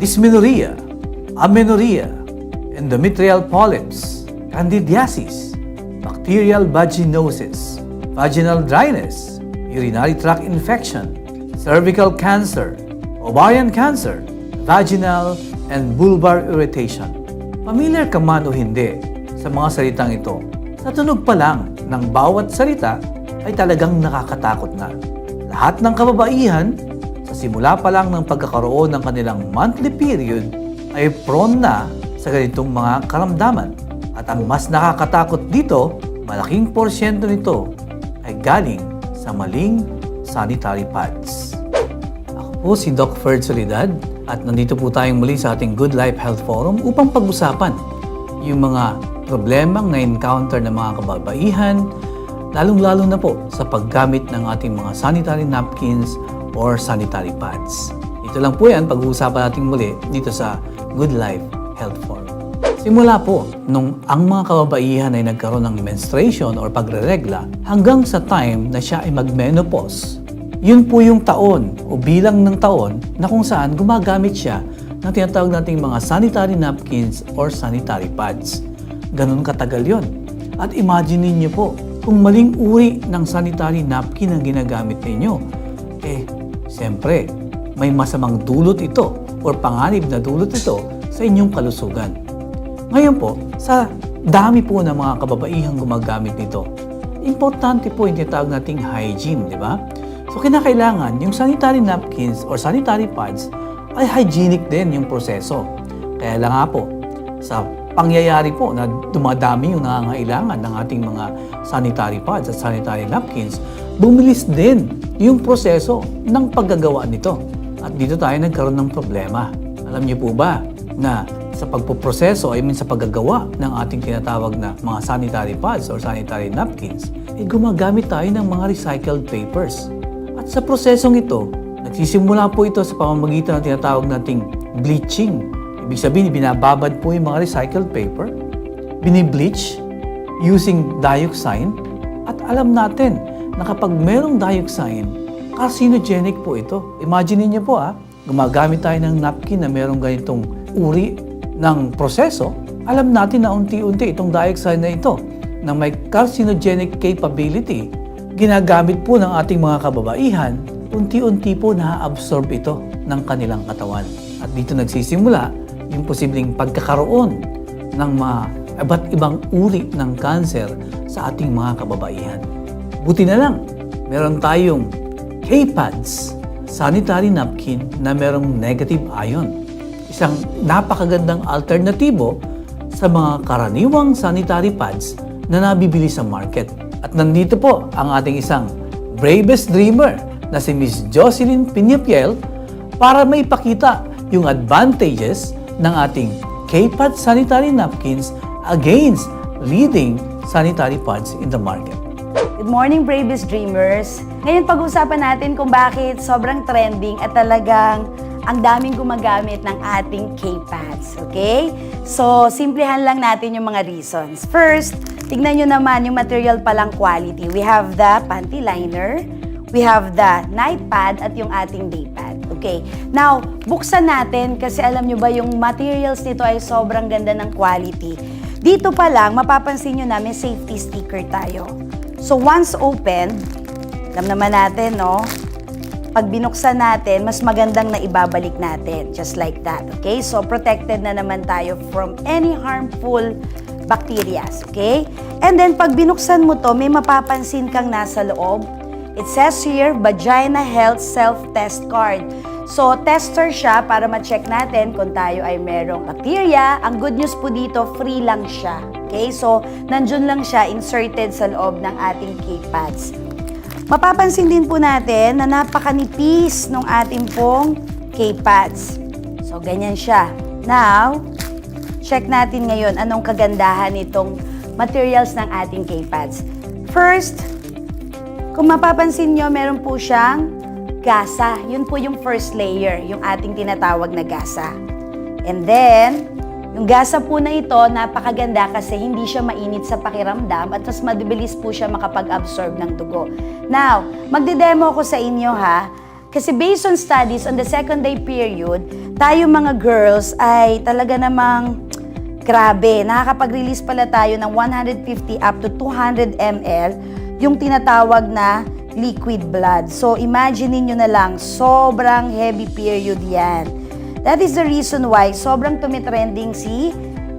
dysmenorrhea, amenorrhea, endometrial polyps, candidiasis, bacterial vaginosis, vaginal dryness, urinary tract infection, cervical cancer, ovarian cancer, vaginal and vulvar irritation. Familiar ka man o hindi sa mga salitang ito, sa tunog pa lang ng bawat salita ay talagang nakakatakot na. Lahat ng kababaihan, sa simula pa lang ng pagkakaroon ng kanilang monthly period, ay prone na sa ganitong mga karamdaman. At ang mas nakakatakot dito, malaking porsyento nito ay galing sa maling sanitary pads. Ako po si Doc Ferd Soledad at nandito po tayong muli sa ating Good Life Health Forum upang pag-usapan yung mga problemang na-encounter ng mga kababaihan, lalong-lalo na po sa paggamit ng ating mga sanitary napkins or sanitary pads. Ito lang po yan, pag-uusapan natin muli dito sa Good Life Health Forum. Simula po, nung ang mga kababaihan ay nagkaroon ng menstruation or pagre-regla hanggang sa time na siya ay mag-menopause, yun po yung taon o bilang ng taon na kung saan gumagamit siya ng tinatawag nating mga sanitary napkins or sanitary pads. Ganun katagal yun. At imagine niyo po, kung maling uri ng sanitary napkin ang ginagamit ninyo, siyempre, may masamang dulot ito or panganib na dulot ito sa inyong kalusugan. Ngayon po, sa dami po ng mga kababaihang gumagamit nito, importante po yung tinatawag nating hygiene, di ba? So, kinakailangan yung sanitary napkins or sanitary pads ay hygienic din yung proseso. Kaya lang nga po, sa pangyayari po na dumadami yung nangangailangan ng ating mga sanitary pads at sanitary napkins, bumilis din yung proseso ng paggagawa nito. At dito tayo nagkaroon ng problema. Alam niyo po ba na sa pagpoproseso, sa paggagawa ng ating tinatawag na mga sanitary pads or sanitary napkins, gumagamit tayo ng mga recycled papers. At sa prosesong ito, nagsisimula po ito sa pamamagitan ng tinatawag nating bleaching. Ibig sabihin, binababad po yung mga recycled paper, binibleach using dioxin, at alam natin na kapag merong dioxin, carcinogenic po ito. Imagine niyo po gumagamit tayo ng napkin na merong ganitong uri ng proseso, alam natin na unti-unti itong dioxin na ito na may carcinogenic capability, ginagamit po ng ating mga kababaihan, unti-unti po na-absorb ito ng kanilang katawan. At dito nagsisimula yung posibleng pagkakaroon ng mga iba't ibang uri ng cancer sa ating mga kababaihan. Buti na lang, meron tayong K-pads, sanitary napkin na merong negative ion. Isang napakagandang alternatibo sa mga karaniwang sanitary pads na nabibili sa market. At nandito po ang ating isang bravest dreamer na si Miss Jocelyn Piñapiel para maipakita yung advantages ng ating K-pad sanitary napkins against leading sanitary pads in the market. Good morning, bravest dreamers! Ngayon pag-usapan natin kung bakit sobrang trending at talagang ang daming gumagamit ng ating K-pads, okay? So, simplihan lang natin yung mga reasons. First, tignan nyo naman yung material palang quality. We have the panty liner, we have the night pad, at yung ating day pad. Okay. Now, buksan natin kasi alam nyo ba yung materials nito ay sobrang ganda ng quality. Dito pa lang, mapapansin nyo na may safety sticker tayo. So, once open, alam naman natin, no? Pag binuksan natin, mas magandang na ibabalik natin. Just like that. Okay? So, protected na naman tayo from any harmful bacteria. Okay? And then, pag binuksan mo to, may mapapansin kang nasa loob. It says here, Vagina Health Self-Test Card. So, tester siya para ma-check natin kung tayo ay merong bacteria. Ang good news po dito, free lang siya. Okay? So, nandun lang siya inserted sa loob ng ating K-pads. Mapapansin din po natin na napakanipis ng ating pong K-pads. So, ganyan siya. Now, check natin ngayon anong kagandahan nitong materials ng ating K-pads. First, kung mapapansin nyo, meron po siyang gasa. Yun po yung first layer, yung ating tinatawag na gasa. And then, yung gasa po na ito, napakaganda kasi hindi siya mainit sa pakiramdam at mas mabilis po siya makapag-absorb ng dugo. Now, magde-demo ko sa inyo ha. Kasi based on studies on the second day period, tayo mga girls ay talaga namang grabe. Nakakapag-release pala tayo ng 150 up to 200 ml yung tinatawag na liquid blood. So imagine niyo na lang, sobrang heavy period yan. That is the reason why sobrang tumitrending si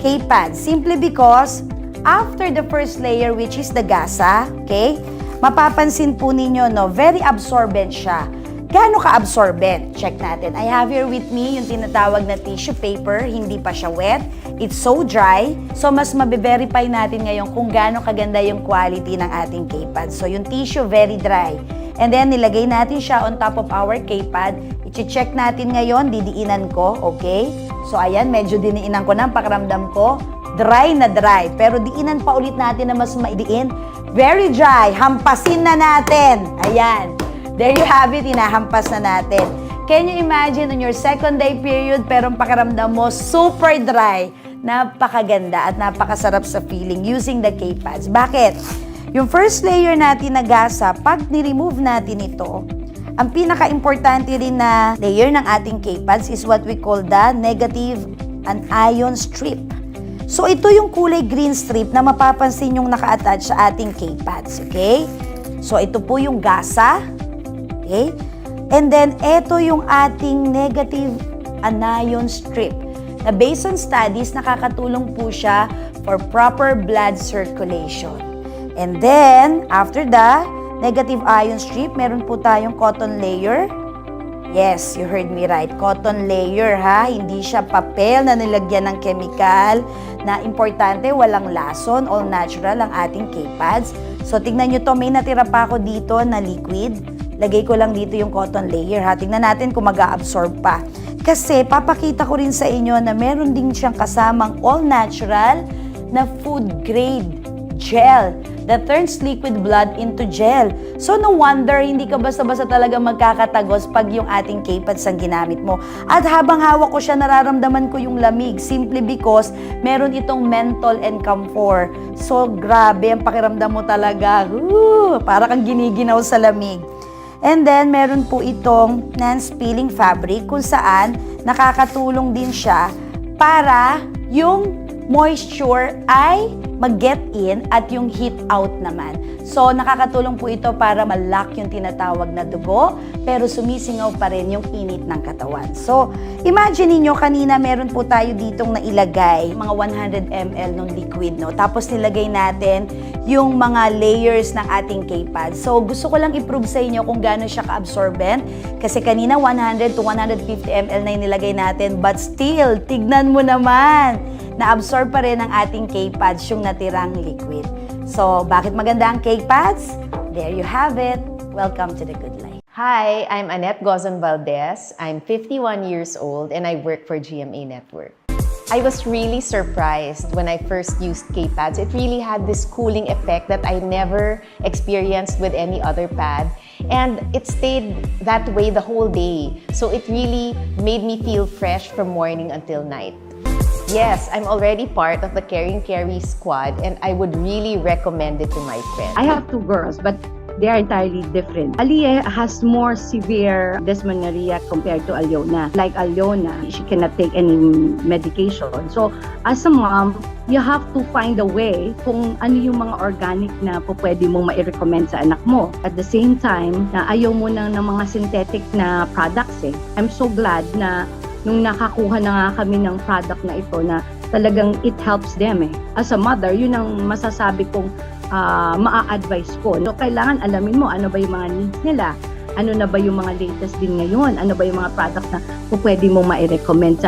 K-Pad. Simply because after the first layer, which is the gasa, okay, mapapansin po ninyo, no, very absorbent siya. Gaano ka-absorbent? Check natin. I have here with me yung tinatawag na tissue paper. Hindi pa siya wet. It's so dry. So, mas mabe-verify natin ngayon kung gaano kaganda yung quality ng ating K-Pad. So, yung tissue, very dry. And then, nilagay natin siya on top of our K-Pad. I-check natin ngayon, didiinan ko, okay? So, ayan, medyo diniinan ko na, pakiramdam ko. Dry na dry. Pero diinan pa ulit natin na mas maidiin. Very dry. Hampasin na natin. Ayan. There you have it, hinahampas na natin. Can you imagine on your second day period, pero ang pakiramdam mo, super dry. Napakaganda at napakasarap sa feeling using the K-Pads. Bakit? Yung first layer natin na gasa, pag ni-remove natin ito, ang pinaka-importante rin na layer ng ating K-Pads is what we call the negative anion strip. So, ito yung kulay green strip na mapapansin yung naka-attach sa ating K-Pads, okay? So, ito po yung gasa. Okay? And then, ito yung ating negative anion strip na based on studies, nakakatulong po siya for proper blood circulation. And then, after the negative ion strip, meron po tayong cotton layer. Yes, you heard me right. Cotton layer, ha? Hindi siya papel na nilagyan ng chemical na importante, walang lason, all natural ang ating K-Pads. So, tignan nyo to, may natira pa ako dito na liquid. Lagay ko lang dito yung cotton layer, ha? Tingnan natin kung mag-a-absorb pa. Kasi papakita ko rin sa inyo na meron din siyang kasamang all-natural na food grade gel that turns liquid blood into gel. So no wonder hindi ka basta-basta talaga magkakatagos pag yung ating K-Pads ang ginamit mo. At habang hawak ko siya, nararamdaman ko yung lamig simply because meron itong menthol and camphor. So grabe, ang pakiramdam mo talaga. Para kang giniginaw sa lamig. And then, meron po itong non-spilling fabric kung saan nakakatulong din siya para yung moisture ay mag-get in at yung heat out naman. So, nakakatulong po ito para ma-lock yung tinatawag na dugo, pero sumisingaw pa rin yung init ng katawan. So, imagine niyo kanina meron po tayo ditong nailagay, mga 100 ml ng liquid, no? Tapos nilagay natin yung mga layers ng ating K-Pad. So, gusto ko lang i-prove sa inyo kung gaano siya ka-absorbent. Kasi kanina 100 to 150 ml na yung nilagay natin, but still, tignan mo naman, na-absorb pa rin ang ating K-Pads yung natirang liquid. So, bakit maganda ang K-Pads? There you have it. Welcome to the good life. Hi, I'm Annette Gozon Valdez. I'm 51 years old and I work for GMA Network. I was really surprised when I first used K-Pads. It really had this cooling effect that I never experienced with any other pad. And it stayed that way the whole day. So it really made me feel fresh from morning until night. Yes, I'm already part of the Caring Carry squad and I would really recommend it to my friends. I have two girls, but they are entirely different. Aliyah has more severe dysmenorrhea compared to Aliona. Like Aliona, she cannot take any medication. So, as a mom, you have to find a way kung ano yung mga organic na pwede mong ma-recommend sa anak mo. At the same time, na ayaw mo ng mga synthetic na products eh. I'm so glad na nung nakakuha na nga kami ng product na ito na talagang it helps them eh. As a mother, yun ang masasabi kong maa-advise ko. So, kailangan alamin mo ano ba yung mga needs nila, ano na ba yung mga latest din ngayon, ano ba yung mga products na pwede mo ma-recommend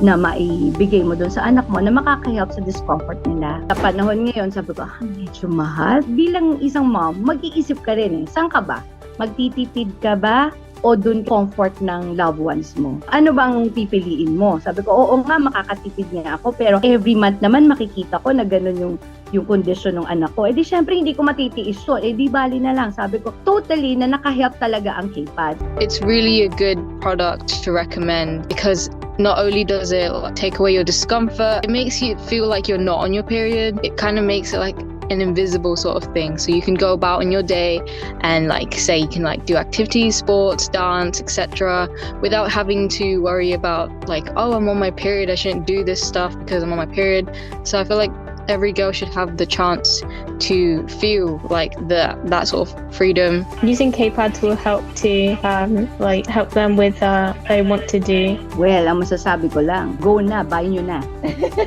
na maibigay mo doon sa anak mo na makaka-help sa discomfort nila. Sa panahon ngayon, sabi ko, medyo mahal. Bilang isang mom, mag-iisip ka rin eh, saan ka ba? Magtitipid ka ba? O dun comfort ng loved ones mo. Ano bang pipiliin mo? Sabi ko, oo nga, makakatipid nga ako, pero every month naman makikita ko na ganun yung kondisyon ng anak ko. Eh di syempre hindi ko matitiis to. Eh di bali na lang. Sabi ko, totally na nakahelp talaga ang K-Pad. It's really a good product to recommend because not only does it take away your discomfort, it makes you feel like you're not on your period. It kind of makes it like an invisible sort of thing. So you can go about in your day and like say you can like do activities, sports, dance, etc. without having to worry about like, oh, I'm on my period, I shouldn't do this stuff because I'm on my period. So I feel like every girl should have the chance to feel like that sort of freedom. Using K-pads will help to help them with what they want to do. Well, ang masasabi ko lang, go na, buy nyo na.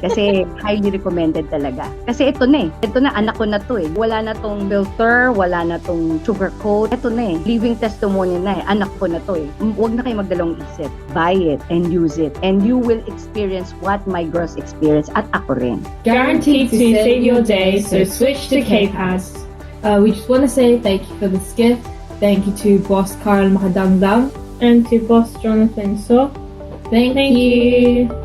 Kasi highly recommended talaga. Kasi ito na anak ko na to eh. Wala na tong filter, wala na tong sugar coat. Ito na eh, living testimony na eh, anak ko na to eh. Huwag na kayo magdalawang isip. Buy it and use it and you will experience what my girls experience at ako rin. Guaranteed to save your day, so switch to K-Pads. We just want to say thank you for this gift. Thank you to Boss Carl Makadangdang And to Boss Jonathan So. Thank you.